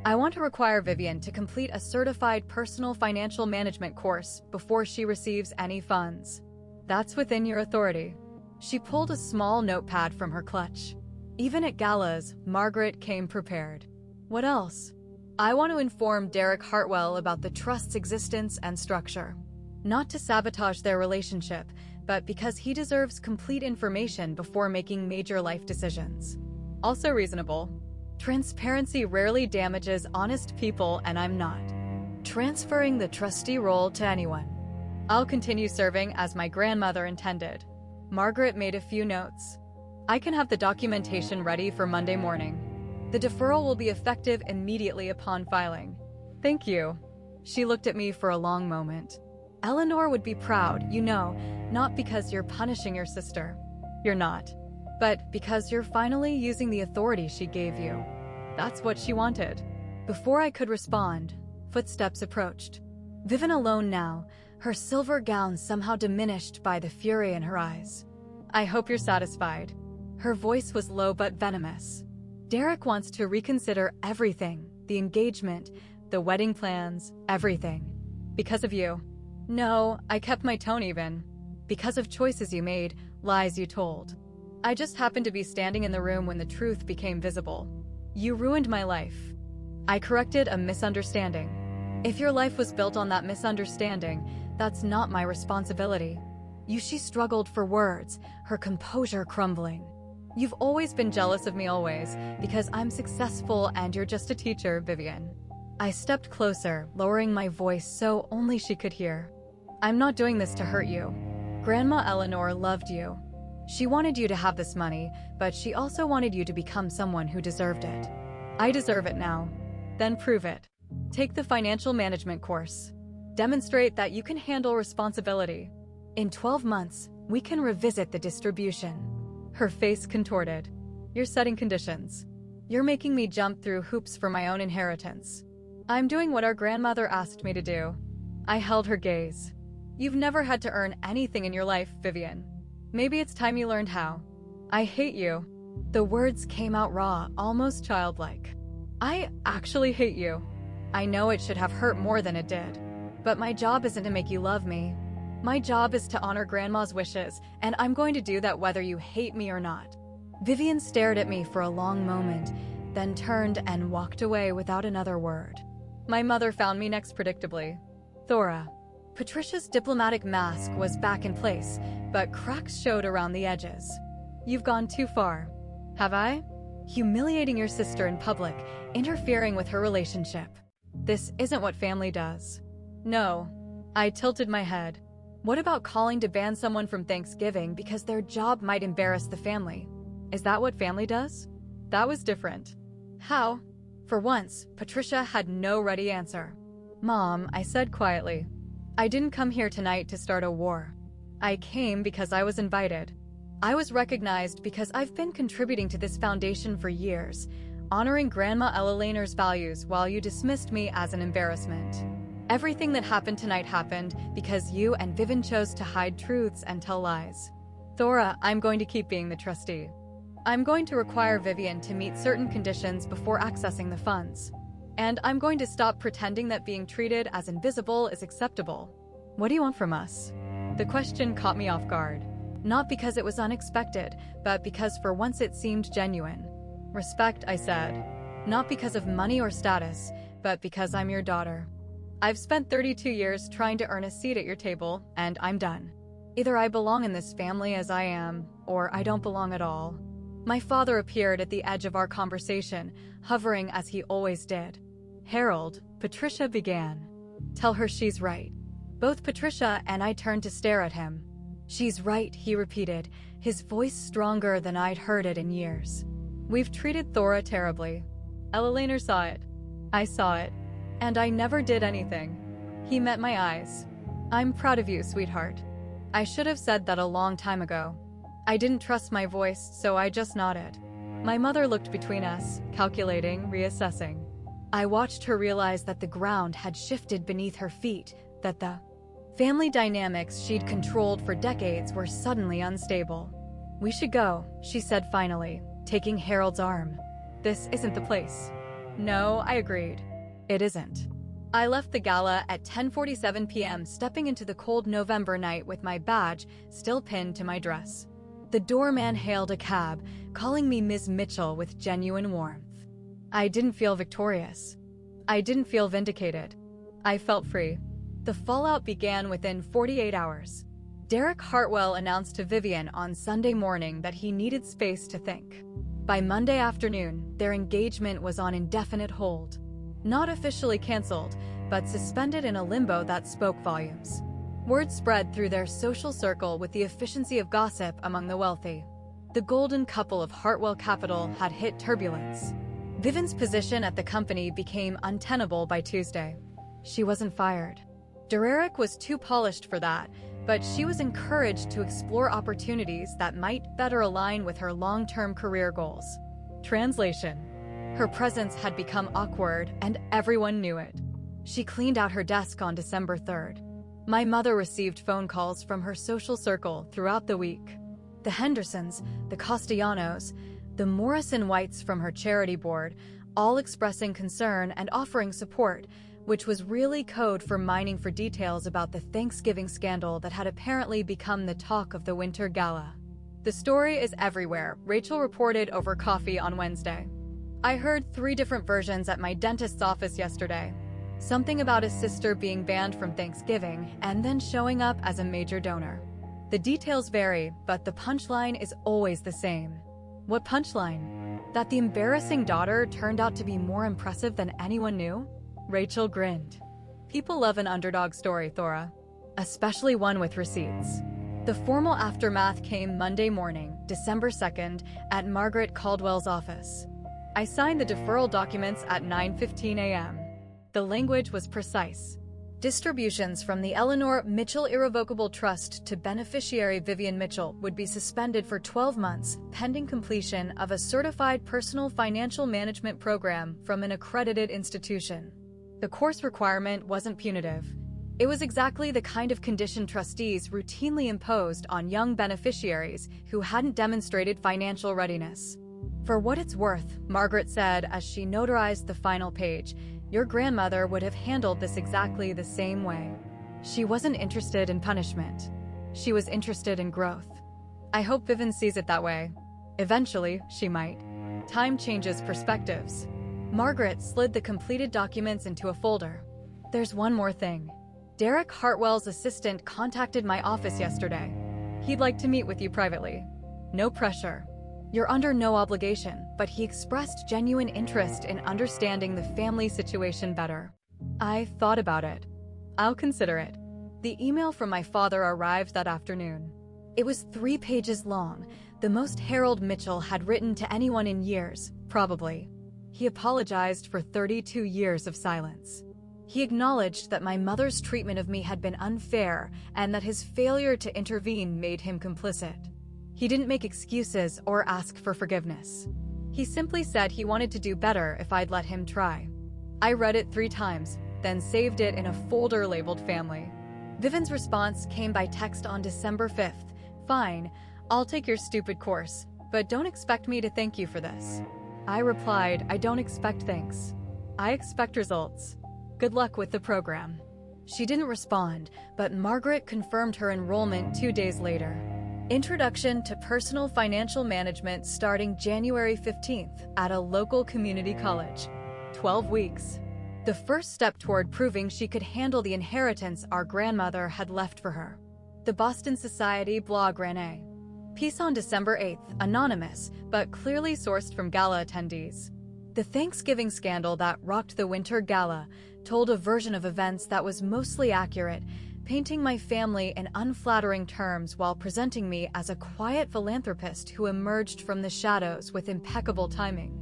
I want to require Vivian to complete a certified personal financial management course before she receives any funds. That's within your authority. She pulled a small notepad from her clutch. Even at galas, Margaret came prepared. What else? I want to inform Derek Hartwell about the trust's existence and structure. Not to sabotage their relationship, but because he deserves complete information before making major life decisions. Also reasonable. Transparency rarely damages honest people, and I'm not transferring the trustee role to anyone. I'll continue serving as my grandmother intended. Margaret made a few notes. I can have the documentation ready for Monday morning. The deferral will be effective immediately upon filing. Thank you. She looked at me for a long moment. Eleanor would be proud, you know, not because you're punishing your sister. You're not. But because you're finally using the authority she gave you. That's what she wanted. Before I could respond, footsteps approached. Vivian alone now, her silver gown somehow diminished by the fury in her eyes. I hope you're satisfied. Her voice was low but venomous. Derek wants to reconsider everything, the engagement, the wedding plans, everything. Because of you. No, I kept my tone even. Because of choices you made, lies you told. I just happened to be standing in the room when the truth became visible. You ruined my life. I corrected a misunderstanding. If your life was built on that misunderstanding, that's not my responsibility. She struggled for words, her composure crumbling. You've always been jealous of me always, because I'm successful and you're just a teacher, Vivian. I stepped closer, lowering my voice so only she could hear. I'm not doing this to hurt you. Grandma Eleanor loved you. She wanted you to have this money, but she also wanted you to become someone who deserved it. I deserve it now. Then prove it. Take the financial management course. Demonstrate that you can handle responsibility. In 12 months, we can revisit the distribution. Her face contorted. You're setting conditions. You're making me jump through hoops for my own inheritance. I'm doing what our grandmother asked me to do. I held her gaze. You've never had to earn anything in your life, Vivian. Maybe it's time you learned how. I hate you. The words came out raw, almost childlike. I actually hate you. I know it should have hurt more than it did. But my job isn't to make you love me. My job is to honor Grandma's wishes, and I'm going to do that whether you hate me or not. Vivian stared at me for a long moment, then turned and walked away without another word. My mother found me next predictably. Thora. Patricia's diplomatic mask was back in place, but cracks showed around the edges. You've gone too far. Have I? Humiliating your sister in public, interfering with her relationship. This isn't what family does. No. I tilted my head. What about calling to ban someone from Thanksgiving because their job might embarrass the family? Is that what family does? That was different. How? For once, Patricia had no ready answer. Mom, I said quietly. I didn't come here tonight to start a war. I came because I was invited. I was recognized because I've been contributing to this foundation for years, honoring Grandma Eleanor's values while you dismissed me as an embarrassment. Everything that happened tonight happened because you and Vivian chose to hide truths and tell lies. Thora, I'm going to keep being the trustee. I'm going to require Vivian to meet certain conditions before accessing the funds. And I'm going to stop pretending that being treated as invisible is acceptable. What do you want from us? The question caught me off guard. Not because it was unexpected, but because for once it seemed genuine. Respect, I said. Not because of money or status, but because I'm your daughter. I've spent 32 years trying to earn a seat at your table, and I'm done. Either I belong in this family as I am, or I don't belong at all. My father appeared at the edge of our conversation, hovering as he always did. Harold, Patricia began. Tell her she's right. Both Patricia and I turned to stare at him. She's right, he repeated, his voice stronger than I'd heard it in years. We've treated Thora terribly. Eleanor saw it. I saw it. And I never did anything. He met my eyes. I'm proud of you, sweetheart. I should have said that a long time ago. I didn't trust my voice, so I just nodded. My mother looked between us, calculating, reassessing. I watched her realize that the ground had shifted beneath her feet, that the family dynamics she'd controlled for decades were suddenly unstable. We should go, she said finally, taking Harold's arm. This isn't the place. No, I agreed. It isn't. I left the gala at 10:47 p.m., stepping into the cold November night with my badge still pinned to my dress. The doorman hailed a cab, calling me Ms. Mitchell with genuine warmth. I didn't feel victorious. I didn't feel vindicated. I felt free. The fallout began within 48 hours. Derek Hartwell announced to Vivian on Sunday morning that he needed space to think. By Monday afternoon, their engagement was on indefinite hold. Not officially canceled, but suspended in a limbo that spoke volumes. Word spread through their social circle with the efficiency of gossip among the wealthy. The golden couple of Hartwell Capital had hit turbulence. Vivian's position at the company became untenable by Tuesday. She wasn't fired. Dererick was too polished for that, but she was encouraged to explore opportunities that might better align with her long-term career goals. Translation: her presence had become awkward, and everyone knew it. She cleaned out her desk on December 3rd. My mother received phone calls from her social circle throughout the week. The Hendersons, the Castellanos, the Morrison Whites from her charity board, all expressing concern and offering support, which was really code for mining for details about the Thanksgiving scandal that had apparently become the talk of the Winter Gala. The story is everywhere, Rachel reported over coffee on Wednesday. I heard 3 different versions at my dentist's office yesterday. Something about his sister being banned from Thanksgiving and then showing up as a major donor. The details vary, but the punchline is always the same. What punchline? That the embarrassing daughter turned out to be more impressive than anyone knew? Rachel grinned. People love an underdog story, Thora. Especially one with receipts. The formal aftermath came Monday morning, December 2nd, at Margaret Caldwell's office. I signed the deferral documents at 9:15 a.m. The language was precise. Distributions from the Eleanor Mitchell Irrevocable Trust to beneficiary Vivian Mitchell would be suspended for 12 months pending completion of a certified personal financial management program from an accredited institution. The course requirement wasn't punitive. It was exactly the kind of condition trustees routinely imposed on young beneficiaries who hadn't demonstrated financial readiness. For what it's worth, Margaret said as she notarized the final page, your grandmother would have handled this exactly the same way. She wasn't interested in punishment. She was interested in growth. I hope Vivian sees it that way. Eventually, she might. Time changes perspectives. Margaret slid the completed documents into a folder. There's one more thing. Derek Hartwell's assistant contacted my office yesterday. He'd like to meet with you privately. No pressure. You're under no obligation, but he expressed genuine interest in understanding the family situation better. I thought about it. I'll consider it. The email from my father arrived that afternoon. It was 3 pages long, the most Harold Mitchell had written to anyone in years, probably. He apologized for 32 years of silence. He acknowledged that my mother's treatment of me had been unfair and that his failure to intervene made him complicit. He didn't make excuses or ask for forgiveness. He simply said he wanted to do better if I'd let him try. I read it 3 times, then saved it in a folder labeled family. Vivian's response came by text on December 5th. Fine, I'll take your stupid course, but don't expect me to thank you for this. I replied, I don't expect thanks. I expect results. Good luck with the program. She didn't respond, but Margaret confirmed her enrollment 2 days later. Introduction to Personal Financial Management starting January 15th at a local community college. 12 weeks. The first step toward proving she could handle the inheritance our grandmother had left for her. The Boston Society blog ran a piece on December 8th, anonymous, but clearly sourced from gala attendees. The Thanksgiving scandal that rocked the Winter Gala told a version of events that was mostly accurate, painting my family in unflattering terms while presenting me as a quiet philanthropist who emerged from the shadows with impeccable timing.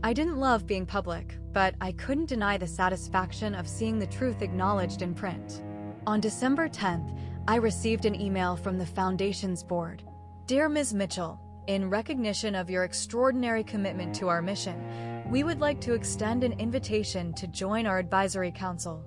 I didn't love being public, but I couldn't deny the satisfaction of seeing the truth acknowledged in print. On December 10th, I received an email from the Foundation's board. Dear Ms. Mitchell, in recognition of your extraordinary commitment to our mission, we would like to extend an invitation to join our advisory council.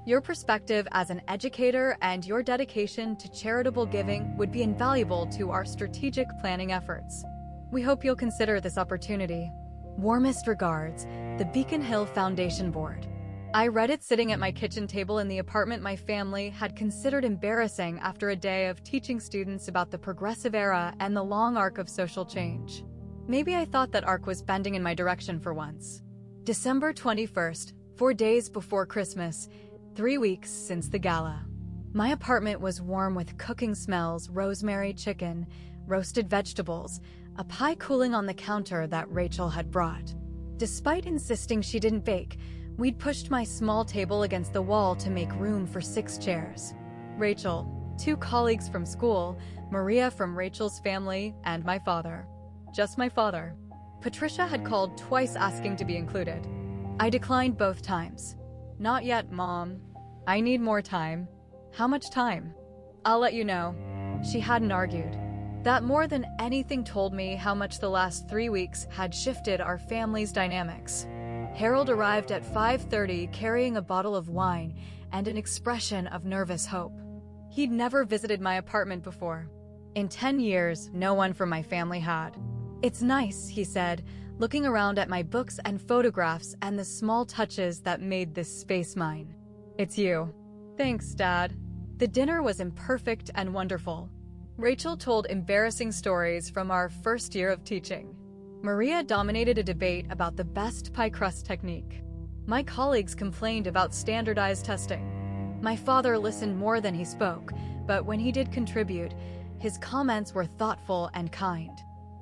Your perspective as an educator and your dedication to charitable giving would be invaluable to our strategic planning efforts. We hope you'll consider this opportunity. Warmest regards, the Beacon Hill Foundation Board. I read it sitting at my kitchen table in the apartment my family had considered embarrassing after a day of teaching students about the progressive era and the long arc of social change. Maybe I thought that arc was bending in my direction for once. December 21st, 4 days before Christmas, 3 weeks since the gala. My apartment was warm with cooking smells, rosemary chicken, roasted vegetables, a pie cooling on the counter that Rachel had brought. Despite insisting she didn't bake, we'd pushed my small table against the wall to make room for 6 chairs. Rachel, 2 colleagues from school, Maria from Rachel's family, and my father. Just my father. Patricia had called twice asking to be included. I declined both times. "Not yet, Mom. I need more time." "How much time?" "I'll let you know." She hadn't argued. That more than anything told me how much the last 3 weeks had shifted our family's dynamics. Harold arrived at 5:30 carrying a bottle of wine and an expression of nervous hope. He'd never visited my apartment before. In 10 years, no one from my family had. "It's nice," he said, looking around at my books and photographs and the small touches that made this space mine. "It's you." "Thanks, Dad." The dinner was imperfect and wonderful. Rachel told embarrassing stories from our first year of teaching. Maria dominated a debate about the best pie crust technique. My colleagues complained about standardized testing. My father listened more than he spoke, but when he did contribute, his comments were thoughtful and kind.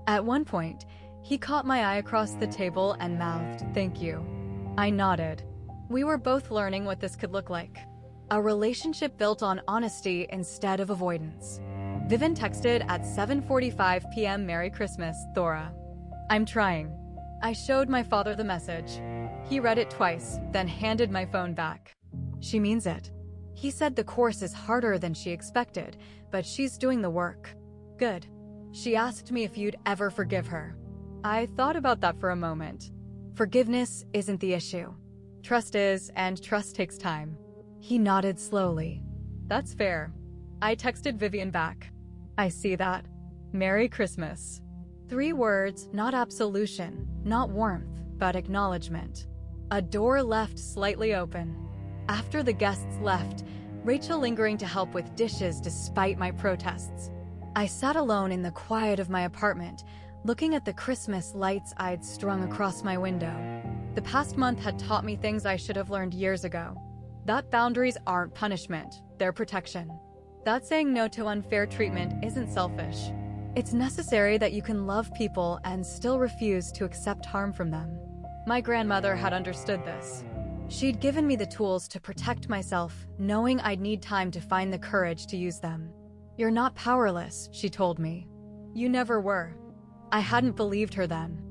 At one point, he caught my eye across the table and mouthed, "Thank you." I nodded. We were both learning what this could look like. A relationship built on honesty instead of avoidance. Vivian texted at 7:45 p.m. "Merry Christmas, Thora." "I'm trying." I showed my father the message. He read it twice, then handed my phone back. "She means it." He said the course is harder than she expected, but she's doing the work. "Good." She asked me if you'd ever forgive her. I thought about that for a moment. Forgiveness isn't the issue. Trust is, and trust takes time. He nodded slowly. "That's fair." I texted Vivian back. "I see that. Merry Christmas." 3 words, not absolution, not warmth, but acknowledgement. A door left slightly open. After the guests left, Rachel lingering to help with dishes despite my protests. I sat alone in the quiet of my apartment, looking at the Christmas lights I'd strung across my window. The past month had taught me things I should have learned years ago. That boundaries aren't punishment, they're protection. That saying no to unfair treatment isn't selfish. It's necessary that you can love people and still refuse to accept harm from them. My grandmother had understood this. She'd given me the tools to protect myself, knowing I'd need time to find the courage to use them. "You're not powerless," she told me. "You never were." I hadn't believed her then.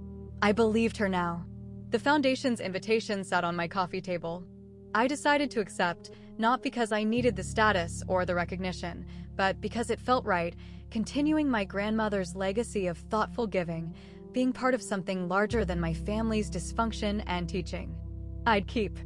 I believed her now. The foundation's invitation sat on my coffee table. I decided to accept, not because I needed the status or the recognition, but because it felt right, continuing my grandmother's legacy of thoughtful giving, being part of something larger than my family's dysfunction and teaching. I'd keep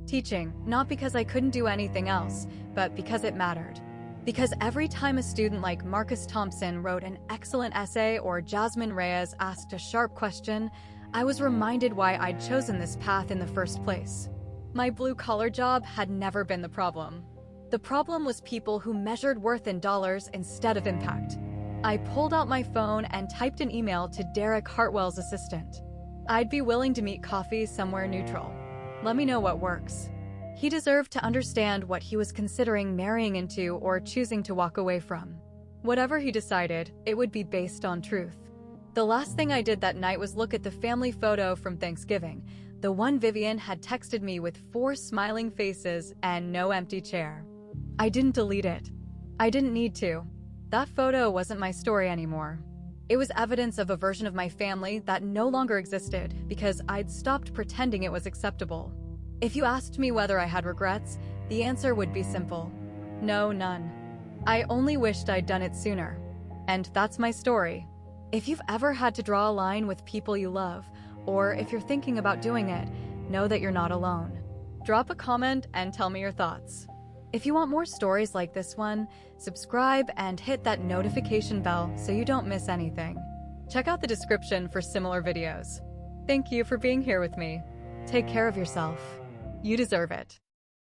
teaching, not because I couldn't do anything else, but because it mattered. Because every time a student like Marcus Thompson wrote an excellent essay or Jasmine Reyes asked a sharp question, I was reminded why I'd chosen this path in the first place. My blue-collar job had never been the problem. The problem was people who measured worth in dollars instead of impact. I pulled out my phone and typed an email to Derek Hartwell's assistant. I'd be willing to meet coffee somewhere neutral. Let me know what works. He deserved to understand what he was considering marrying into or choosing to walk away from. Whatever he decided, it would be based on truth. The last thing I did that night was look at the family photo from Thanksgiving, the one Vivian had texted me with 4 smiling faces and no empty chair. I didn't delete it. I didn't need to. That photo wasn't my story anymore. It was evidence of a version of my family that no longer existed because I'd stopped pretending it was acceptable. If you asked me whether I had regrets, the answer would be simple. No, none. I only wished I'd done it sooner. And that's my story. If you've ever had to draw a line with people you love, or if you're thinking about doing it, know that you're not alone. Drop a comment and tell me your thoughts. If you want more stories like this one, subscribe and hit that notification bell so you don't miss anything. Check out the description for similar videos. Thank you for being here with me. Take care of yourself. You deserve it.